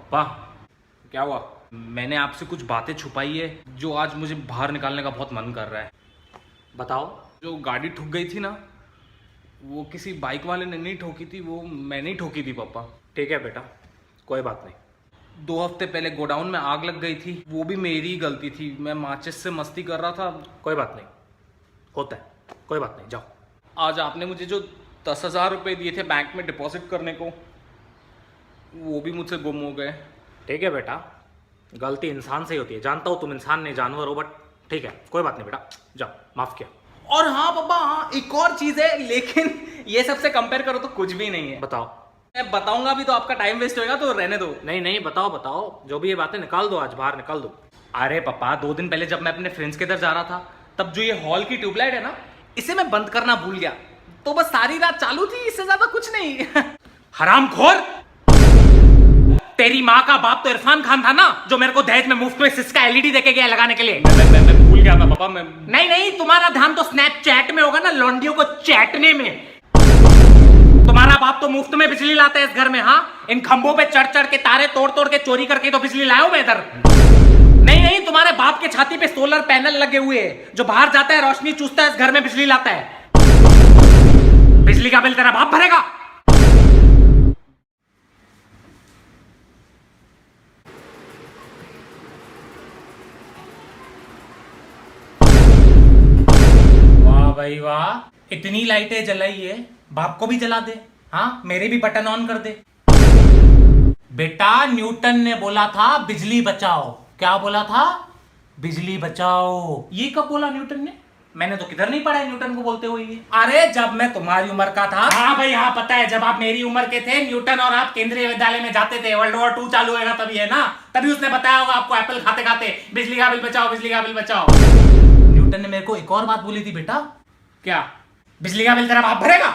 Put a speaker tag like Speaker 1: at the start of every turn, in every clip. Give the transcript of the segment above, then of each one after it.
Speaker 1: पप्पा क्या हुआ? मैंने आपसे कुछ बातें छुपाई है जो आज मुझे बाहर निकालने का बहुत मन कर रहा है।
Speaker 2: बताओ।
Speaker 1: जो गाड़ी ठुक गई थी ना, वो किसी बाइक वाले ने नहीं ठोकी थी, वो मैंने ही ठोकी थी पापा।
Speaker 2: ठीक है बेटा, कोई बात नहीं।
Speaker 1: 2 हफ्ते पहले गोडाउन में आग लग गई थी, वो भी मेरी ही गलती थी। मैं माचिस से मस्ती कर रहा था।
Speaker 2: कोई बात नहीं, होता है, कोई बात नहीं, जाओ।
Speaker 1: आज आपने मुझे जो 10,000 रुपये दिए थे बैंक में डिपॉजिट करने को, वो भी मुझसे गुम हो गए।
Speaker 2: ठीक है बेटा, गलती इंसान से ही होती है। जानता हूँ तुम इंसान नहीं जानवर हो, बट ठीक है, कोई बात नहीं बेटा, जाओ, माफ किया।
Speaker 1: और हाँ पापा, हाँ एक और चीज़ है, लेकिन ये सबसे कंपेयर करो तो कुछ भी नहीं है।
Speaker 2: बताओ।
Speaker 1: मैं बताऊंगा भी तो आपका टाइम वेस्ट होएगा, तो रहने दो।
Speaker 2: नहीं नहीं, बताओ बताओ, जो भी ये बातें निकाल दो, आज बाहर निकाल दो।
Speaker 1: अरे पापा, 2 दिन पहले जब मैं अपने फ्रेंड्स के इधर जा रहा था, तब जो ये हॉल की ट्यूबलाइट है ना, इसे मैं बंद करना भूल गया। तो बस सारी रात चालू थी, इससे ज्यादा कुछ नहीं।
Speaker 2: हरामखोर! तेरी माँ का बाप तो इरफान खान था ना, जो मेरे को दहेज में मुफ्त में सिस्का एलईडी देके गया लगाने के लिए।
Speaker 1: मैं भूल गया था पापा। मैं
Speaker 2: नहीं, तुम्हारा ध्यान तो स्नैपचैट में होगा ना, लौंडियों को चैटने में। तुम्हारा बाप तो मुफ्त में बिजली लाता है इस घर में। हाँ, इन खंभों पे चढ़ चढ़ के तारे तोड़ तोड़ के चोरी करके तो बिजली लाया हूं मैं इधर। नहीं, तुम्हारे बाप के छाती पे सोलर पैनल लगे हुए हैं, जो बाहर जाता है रोशनी चूसता है, इस घर में बिजली लाता है। बिजली का बिल तेरा बाप भरेगा। वाह भाई वाह, इतनी लाइटें जलाई है, बाप को भी जला दे। हाँ, मेरे भी बटन ऑन कर दे। बेटा, न्यूटन ने बोला था बिजली बचाओ। क्या बोला था? बिजली बचाओ। ये कब बोला न्यूटन ने? मैंने तो किधर नहीं पढ़ा है न्यूटन को बोलते हुए ये। अरे जब मैं तुम्हारी उम्र का था। हाँ भाई हाँ, पता है, जब आप मेरी उम्र के थे, न्यूटन और आप केंद्रीय विद्यालय में जाते थे। वर्ल्ड वॉर 2 चालू होगा तभी, है ना? तभी उसने बताया होगा आपको एप्पल खाते खाते, बिजली का बिल बचाओ, बिजली का बिल बचाओ। न्यूटन ने मेरे को एक और बात बोली थी बेटा। क्या? बिजली का बिल तेरा बाप भरेगा।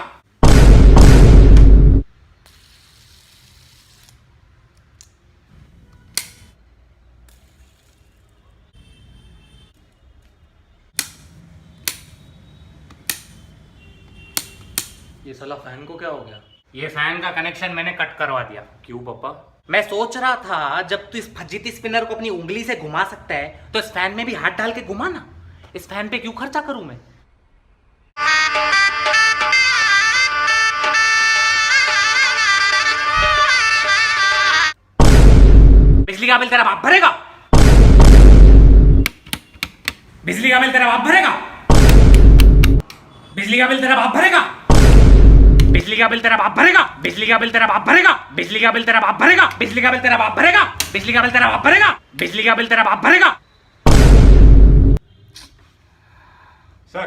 Speaker 1: ये साला फैन को क्या हो गया?
Speaker 2: ये फैन का कनेक्शन मैंने कट करवा दिया।
Speaker 1: क्यों पापा?
Speaker 2: मैं सोच रहा था, जब तू इस फजीती स्पिनर को अपनी उंगली से घुमा सकता है, तो इस फैन में भी हाथ डाल के घुमा ना। इस फैन पे क्यों खर्चा करूं मैं? बिजली का बिल तेरा बाप भरेगा। बिजली का बिल तेरा बाप भरेगा। बिजली का बिल तेरा बाप भरेगा। बिजली का बिल तेरा बाप भरेगा। बिजली का बिल तेरा बाप भरेगा। बिजली का बिल तेरा बाप भरेगा। बिजली का बिल तेरा बाप भरेगा। बिजली का बिल तेरा बाप भरेगा। बिजली का बिल तेरा बाप भरेगा।
Speaker 3: सर,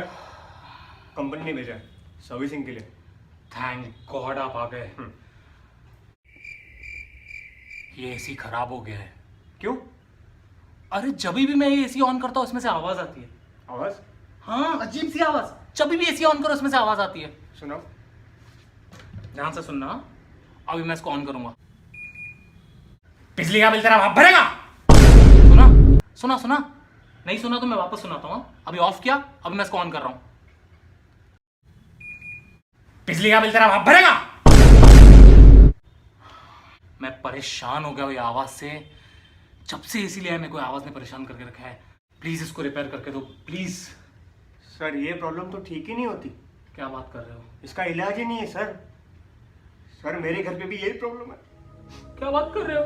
Speaker 3: कंपनी ने भेजा है सर्विसिंग के लिए।
Speaker 2: थैंक गॉड आप आ गए। ये एसी खराब हो गया है।
Speaker 3: क्यों?
Speaker 2: अरे जब भी मैं ये एसी ऑन करता हूँ, इसमें से आवाज आती है।
Speaker 3: आवाज?
Speaker 2: हाँ, अजीब सी आवाज। जब भी एसी ऑन करो, इसमें से आवाज आती है।
Speaker 3: सुनाओ।
Speaker 2: ध्यान से सुनना। अभी मैं इसको ऑन करूंगा। बिजली का बिल तेरा बाप भरेगा। सुना सुना सुना? नहीं सुना तो मैं वापस सुनाता हूँ। अभी ऑफ किया, अभी मैं इसको ऑन कर रहा हूं। बिजली का बिल तेरा बाप भरेगा। मैं परेशान हो गया हूं ये आवाज से। जब से एसी लिया है, मेरे को आवाज ने परेशान करके रखा है। प्लीज इसको रिपेयर करके दो, प्लीज।
Speaker 3: सर, ये प्रॉब्लम तो ठीक ही नहीं होती।
Speaker 2: क्या बात कर रहे हो?
Speaker 3: इसका इलाज ही नहीं है सर। सर, मेरे घर पे भी यही प्रॉब्लम है।
Speaker 2: क्या बात कर रहे हो?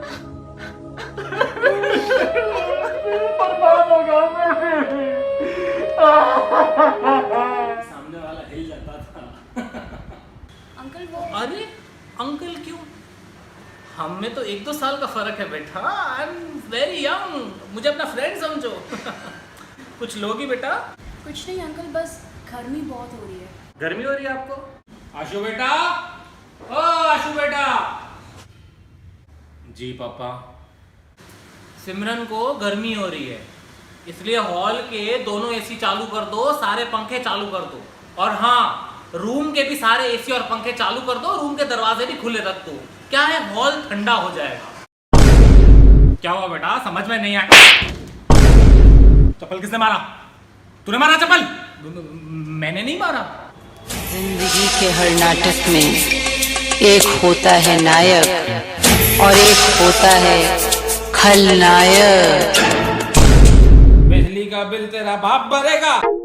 Speaker 3: बर्बाद हो गया मैं।
Speaker 1: सामने वाला हिल जाता था।
Speaker 4: अंकल वो
Speaker 2: अरे अंकल क्यों? हम में तो 1-2 साल का फर्क है बेटा। आई एम वेरी यंग, मुझे अपना फ्रेंड समझो। कुछ लोगी बेटा?
Speaker 4: कुछ नहीं अंकल, बस गर्मी बहुत हो रही है।
Speaker 2: गर्मी हो रही है आपको? आशु बेटा, ओ आशु बेटा।
Speaker 1: जी पापा।
Speaker 2: सिमरन को गर्मी हो रही है, इसलिए हॉल के दोनों एसी चालू कर दो, सारे पंखे चालू कर दो। और हाँ, रूम के भी सारे एसी और पंखे चालू कर दो, रूम के दरवाजे भी खुले रख दो। क्या है, हॉल ठंडा हो जाएगा। क्या हुआ बेटा, समझ में नहीं आया? चप्पल किसने मारा? तूने मारा चप्पल? मैंने नहीं मारा।
Speaker 5: जिंदगी के हर नाटक में एक होता है नायक, और एक होता है खलनायक।
Speaker 6: बिजली का बिल तेरा बाप भरेगा।